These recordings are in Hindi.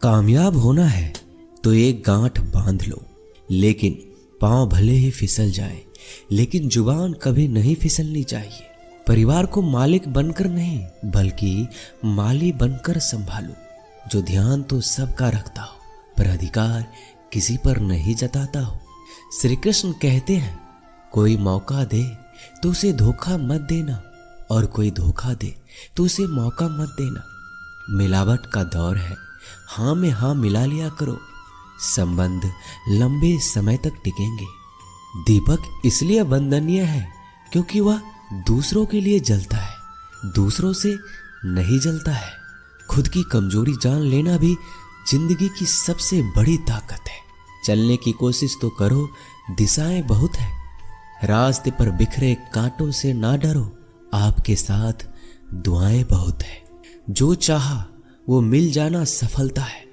कामयाब होना है तो एक गांठ बांध लो, लेकिन पांव भले ही फिसल जाए, लेकिन जुबान कभी नहीं फिसलनी चाहिए। परिवार को मालिक बनकर नहीं बल्कि माली बनकर संभालो, जो ध्यान तो सबका रखता हो पर अधिकार किसी पर नहीं जताता हो। श्री कृष्ण कहते हैं, कोई मौका दे तो उसे धोखा मत देना, और कोई धोखा दे तो उसे मौका मत देना। मिलावट का दौर है, हाँ में हाँ मिला लिया करो, संबंध लंबे समय तक टिकेंगे। दीपक इसलिए वंदनीय है क्योंकि वह दूसरों के लिए जलता है, दूसरों से नहीं जलता है। खुद की कमजोरी जान लेना भी जिंदगी की सबसे बड़ी ताकत है। चलने की कोशिश तो करो, दिशाएं बहुत है। रास्ते पर बिखरे कांटों से ना डरो, आपके साथ दुआएं बहुत है। जो चाहा वो मिल जाना सफलता है,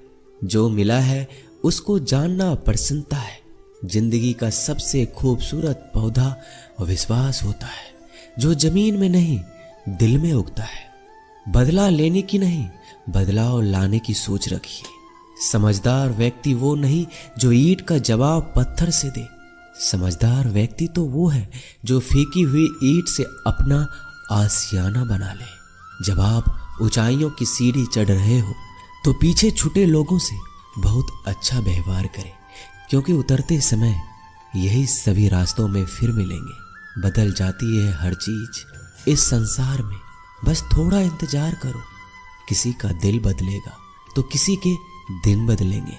जो मिला है उसको जानना प्रसन्नता है। जिंदगी का सबसे खूबसूरत पौधा विश्वास होता है, जो जमीन में नहीं दिल में उगता है। बदला लेने की नहीं, बदलाव लाने की सोच रखिए। समझदार व्यक्ति वो नहीं जो ईंट का जवाब पत्थर से दे, समझदार व्यक्ति तो वो है जो फेंकी हुई ईंट से अपना आशियाना बना ले। जब आप ऊंचाइयों की सीढ़ी चढ़ रहे हो तो पीछे छूटे लोगों से बहुत अच्छा व्यवहार करें, क्योंकि उतरते समय यही सभी रास्तों में फिर मिलेंगे। बदल जाती है हर चीज इस संसार में, बस थोड़ा इंतजार करो। किसी का दिल बदलेगा तो किसी के दिन बदलेंगे।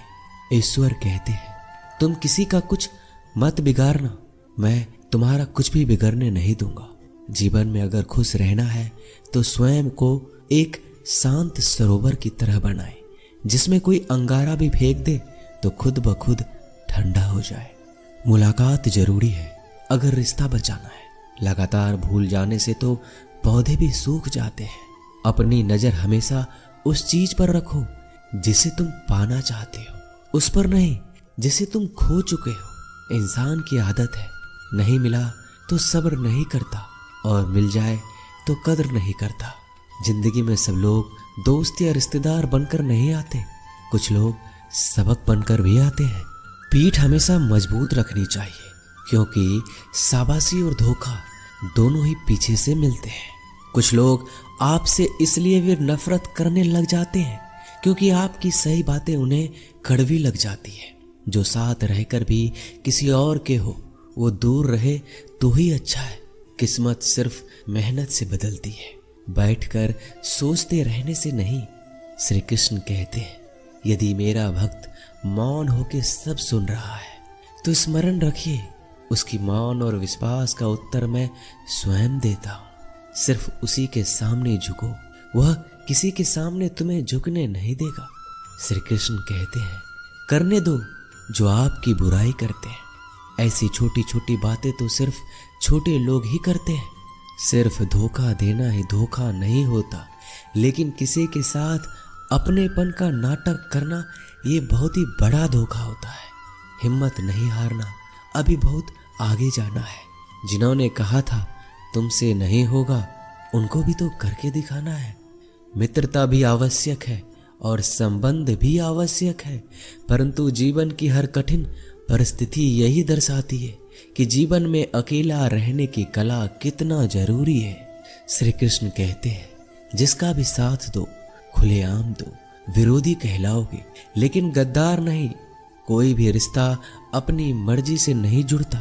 ईश्वर कहते हैं, तुम किसी का कुछ मत बिगाड़ना, मैं तुम्हारा कुछ भी बिगड़ने नहीं दूंगा। जीवन में अगर खुश रहना है तो स्वयं को एक शांत सरोवर की तरह बनाए, जिसमें कोई अंगारा भी फेंक दे तो खुद ब खुद ठंडा हो जाए। मुलाकात जरूरी है अगर रिश्ता बचाना है। लगातार भूल जाने से तो पौधे भी सूख जाते हैं। अपनी नजर हमेशा उस चीज पर रखो जिसे तुम पाना चाहते हो, उस पर नहीं जिसे तुम खो चुके हो। इंसान की आदत है, नहीं मिला तो सब्र नहीं करता, और मिल जाए तो कदर नहीं करता। जिंदगी में सब लोग दोस्त या रिश्तेदार बनकर नहीं आते, कुछ लोग सबक बनकर भी आते हैं। पीठ हमेशा मजबूत रखनी चाहिए, क्योंकि शाबाशी और धोखा दोनों ही पीछे से मिलते हैं। कुछ लोग आपसे इसलिए भी नफरत करने लग जाते हैं क्योंकि आपकी सही बातें उन्हें कड़वी लग जाती है। जो साथ रहकर भी किसी और के हो, वो दूर रहे तो ही अच्छा है। किस्मत सिर्फ मेहनत से बदलती है, बैठकर सोचते रहने से नहीं। श्री कृष्ण कहते हैं, यदि मेरा भक्त मौन होके सब सुन रहा है तो स्मरण रखिए, उसकी मौन और विश्वास का उत्तर मैं स्वयं देता हूँ। सिर्फ उसी के सामने झुको, वह किसी के सामने तुम्हें झुकने नहीं देगा। श्री कृष्ण कहते हैं, करने दो जो आपकी बुराई करते हैं। ऐसी छोटी छोटी बातें तो सिर्फ छोटे लोग ही करते हैं। सिर्फ धोखा देना ही धोखा नहीं होता, लेकिन किसी के साथ अपनेपन का नाटक करना ये बहुत ही बड़ा धोखा होता है। हिम्मत नहीं हारना, अभी बहुत आगे जाना है। जिन्होंने कहा था तुमसे नहीं होगा, उनको भी तो करके दिखाना है। मित्रता भी आवश्यक है और संबंध भी आवश्यक है, परंतु जीवन की हर कठिन परिस्थिति यही दर्शाती है कि जीवन में अकेला रहने की कला कितना जरूरी है। श्री कृष्ण कहते हैं, जिसका भी साथ दो खुलेआम दो, विरोधी कहलाओगे लेकिन गद्दार नहीं। कोई भी रिश्ता अपनी मर्जी से नहीं जुड़ता,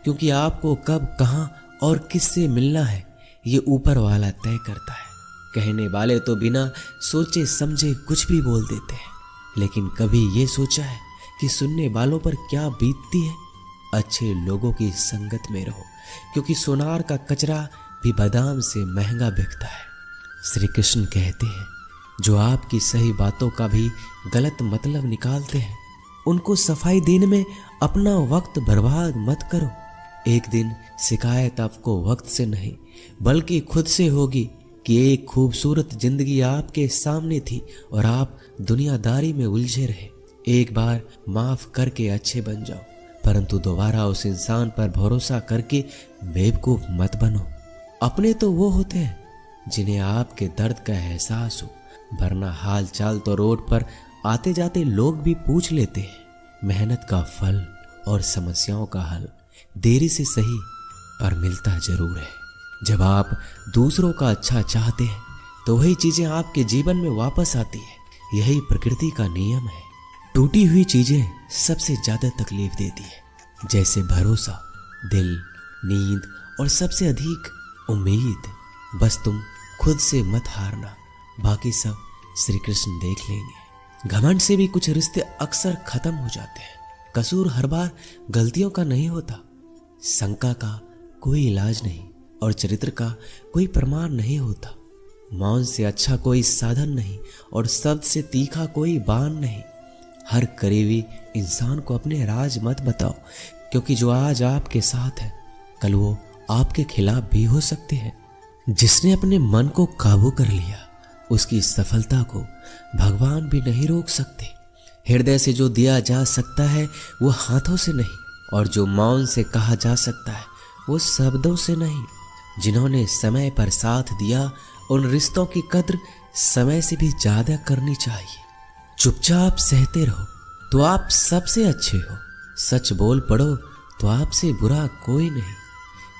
क्योंकि आपको कब, कहां और किससे मिलना है ये ऊपर वाला तय करता है। कहने वाले तो बिना सोचे समझे कुछ भी बोल देते हैं, लेकिन कभी ये सोचा है कि सुनने वालों पर क्या बीतती है? अच्छे लोगों की संगत में रहो, क्योंकि सोनार का कचरा भी बादाम से महंगा बिकता है। श्री कृष्ण कहते हैं, जो आपकी सही बातों का भी गलत मतलब निकालते हैं, उनको सफाई देने में अपना वक्त बर्बाद मत करो। एक दिन शिकायत आपको वक्त से नहीं बल्कि खुद से होगी कि एक खूबसूरत जिंदगी आपके सामने थी और आप दुनियादारी में उलझे रहे। एक बार माफ करके अच्छे बन जाओ, परंतु दोबारा उस इंसान पर भरोसा करके बेवकूफ मत बनो। अपने तो वो होते हैं जिन्हें आपके दर्द का एहसास हो, वरना हाल चाल तो रोड पर आते जाते लोग भी पूछ लेते हैं। मेहनत का फल और समस्याओं का हल देरी से सही पर मिलता जरूर है। जब आप दूसरों का अच्छा चाहते हैं तो वही चीजें आपके जीवन में वापस आती है। यही प्रकृति का नियम है। टूटी हुई चीजें सबसे ज्यादा तकलीफ देती है, जैसे भरोसा, दिल, नींद और सबसे अधिक उम्मीद। बस तुम खुद से मत हारना, बाकी सब श्री कृष्ण देख लेंगे। घमंड से भी कुछ रिश्ते अक्सर खत्म हो जाते हैं। कसूर हर बार गलतियों का नहीं होता, शंका का कोई इलाज नहीं और चरित्र का कोई प्रमाण नहीं होता। मौन से अच्छा कोई साधन नहीं और शब्द से तीखा कोई बाण नहीं। हर करीबी इंसान को अपने राज मत बताओ, क्योंकि जो आज आपके साथ है कल वो आपके खिलाफ भी हो सकते हैं। जिसने अपने मन को काबू कर लिया उसकी सफलता को भगवान भी नहीं रोक सकते। हृदय से जो दिया जा सकता है वो हाथों से नहीं, और जो मौन से कहा जा सकता है वो शब्दों से नहीं। जिन्होंने समय पर साथ दिया उन रिश्तों की कद्र समय से भी ज्यादा करनी चाहिए। चुपचाप सहते रहो तो आप सबसे अच्छे हो, सच बोल पड़ो तो आपसे बुरा कोई नहीं।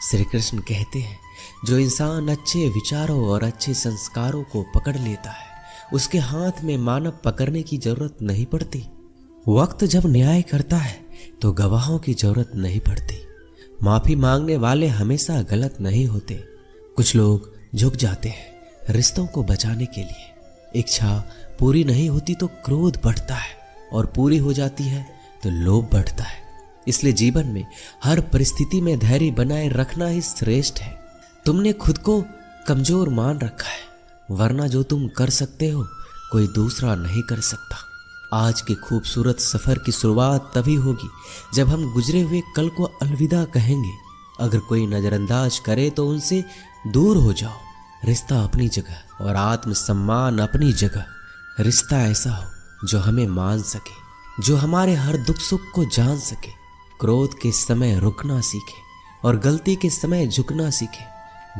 श्री कृष्ण कहते हैं, जो इंसान अच्छे विचारों और अच्छे संस्कारों को पकड़ लेता है उसके हाथ में मानव पकड़ने की जरूरत नहीं पड़ती। वक्त जब न्याय करता है तो गवाहों की जरूरत नहीं पड़ती। माफी मांगने वाले हमेशा गलत नहीं होते। कुछ लोग झुक जाते हैं रिश्तों को बचाने के लिए। इच्छा पूरी नहीं होती तो क्रोध बढ़ता है, और पूरी हो जाती है तो लोभ बढ़ता है। इसलिए जीवन में हर परिस्थिति में धैर्य बनाए रखना ही श्रेष्ठ है। तुमने खुद को कमजोर मान रखा है, वरना जो तुम कर सकते हो कोई दूसरा नहीं कर सकता। आज के खूबसूरत सफर की शुरुआत तभी होगी जब हम गुजरे हुए कल को अलविदा कहेंगे। अगर कोई नजरअंदाज करे तो उनसे दूर हो जाओ। रिश्ता अपनी जगह और आत्मसम्मान अपनी जगह। रिश्ता ऐसा हो जो हमें मान सके, जो हमारे हर दुख सुख को जान सके, क्रोध के समय रुकना सीखे और गलती के समय झुकना सीखे।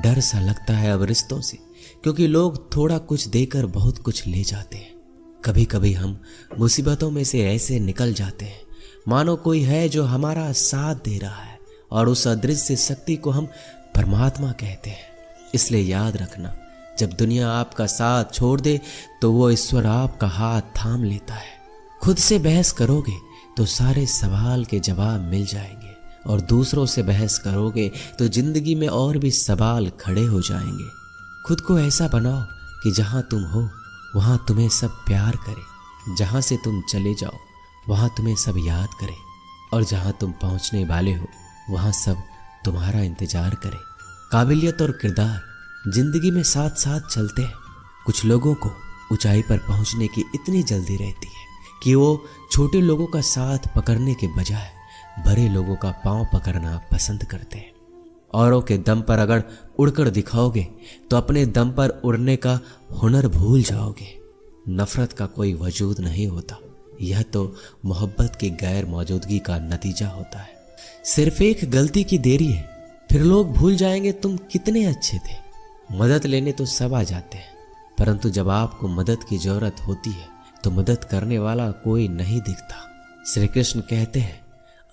डर सा लगता है अब रिश्तों से, क्योंकि लोग थोड़ा कुछ देकर बहुत कुछ ले जाते हैं। कभी कभी हम मुसीबतों में से ऐसे निकल जाते हैं मानो कोई है जो हमारा साथ दे रहा है, और उस अदृश्य शक्ति को हम परमात्मा कहते हैं। इसलिए याद रखना, जब दुनिया आपका साथ छोड़ दे तो वो ईश्वर आपका हाथ थाम लेता है। खुद से बहस करोगे तो सारे सवाल के जवाब मिल जाएंगे, और दूसरों से बहस करोगे तो जिंदगी में और भी सवाल खड़े हो जाएंगे। खुद को ऐसा बनाओ कि जहां तुम हो वहां तुम्हें सब प्यार करे, जहां से तुम चले जाओ वहां तुम्हें सब याद करे, और जहां तुम पहुंचने वाले हो वहां सब तुम्हारा इंतजार करे। काबिलियत और किरदार जिंदगी में साथ साथ चलते हैं। कुछ लोगों को ऊंचाई पर पहुंचने की इतनी जल्दी रहती है कि वो छोटे लोगों का साथ पकड़ने के बजाय बड़े लोगों का पांव पकड़ना पसंद करते हैं। औरों के दम पर अगर उड़कर दिखाओगे तो अपने दम पर उड़ने का हुनर भूल जाओगे। नफरत का कोई वजूद नहीं होता, यह तो मोहब्बत की गैर मौजूदगी का नतीजा होता है। सिर्फ एक गलती की देरी है, फिर लोग भूल जाएंगे तुम कितने अच्छे थे। मदद लेने तो सब आ जाते हैं, परंतु जब आपको मदद की जरूरत होती है तो मदद करने वाला कोई नहीं दिखता। श्री कृष्ण कहते हैं,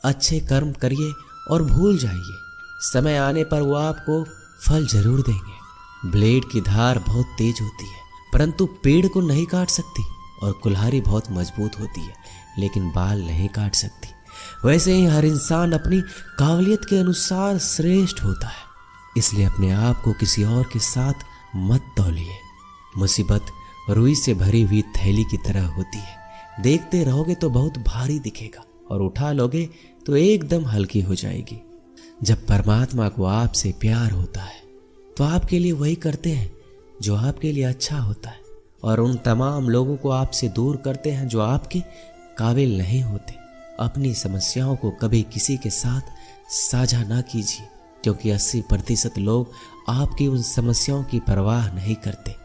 अच्छे कर्म करिए और भूल जाइए, समय आने पर वो आपको फल जरूर देंगे। ब्लेड की धार बहुत तेज होती है, परंतु पेड़ को नहीं काट सकती, और कुल्हाड़ी बहुत मजबूत होती है लेकिन बाल नहीं काट सकती। वैसे ही हर इंसान अपनी काबिलियत के अनुसार श्रेष्ठ होता है। इसलिए अपने आप को किसी और के साथ मत तौलिए। मुसीबत रुई से भरी हुई थैली की तरह होती है, देखते रहोगे तो बहुत भारी दिखेगा और उठा लोगे तो एकदम हल्की हो जाएगी। जब परमात्मा को आपसे प्यार होता है तो आपके लिए वही करते हैं जो आपके लिए अच्छा होता है, और उन तमाम लोगों को आपसे दूर करते हैं जो आपके काबिल नहीं होते। अपनी समस्याओं को कभी किसी के साथ साझा ना कीजिए, क्योंकि 80% लोग आपकी उन समस्याओं की परवाह नहीं करते,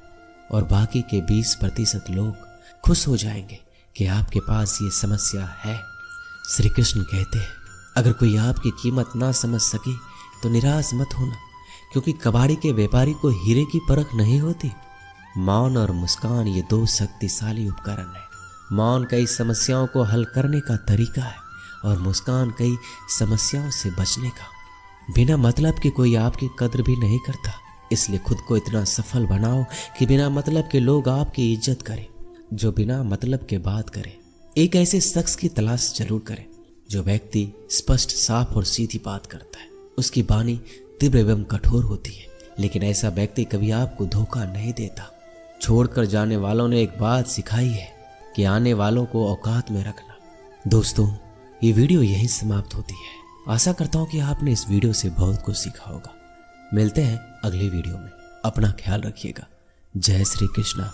और बाकी के 20% लोग खुश हो जाएंगे कि आपके पास ये समस्या है। श्री कृष्ण कहते हैं, अगर कोई आपकी कीमत ना समझ सके तो निराश मत होना, क्योंकि कबाड़ी के व्यापारी को हीरे की परख नहीं होती। मौन और मुस्कान ये दो शक्तिशाली उपकरण है मौन कई समस्याओं को हल करने का तरीका है और मुस्कान कई समस्याओं से बचने का। बिना मतलब के कोई आपकी कद्र भी नहीं करता, इसलिए खुद को इतना सफल बनाओ कि बिना मतलब के लोग आपकी इज्जत करें। जो बिना मतलब के बात करे, एक ऐसे शख्स की तलाश जरूर करें जो व्यक्ति स्पष्ट, साफ और सीधी बात करता है। उसकी वाणी तीव्र एवं कठोर होती है, लेकिन ऐसा व्यक्ति कभी आपको धोखा नहीं देता। छोड़कर जाने वालों ने एक बात सिखाई है कि आने वालों को औकात में रखना। दोस्तों, ये वीडियो यहीं समाप्त होती है। आशा करता हूँ कि आपने इस वीडियो से बहुत कुछ सीखा होगा। मिलते हैं अगली वीडियो में। अपना ख्याल रखिएगा। जय श्री कृष्णा।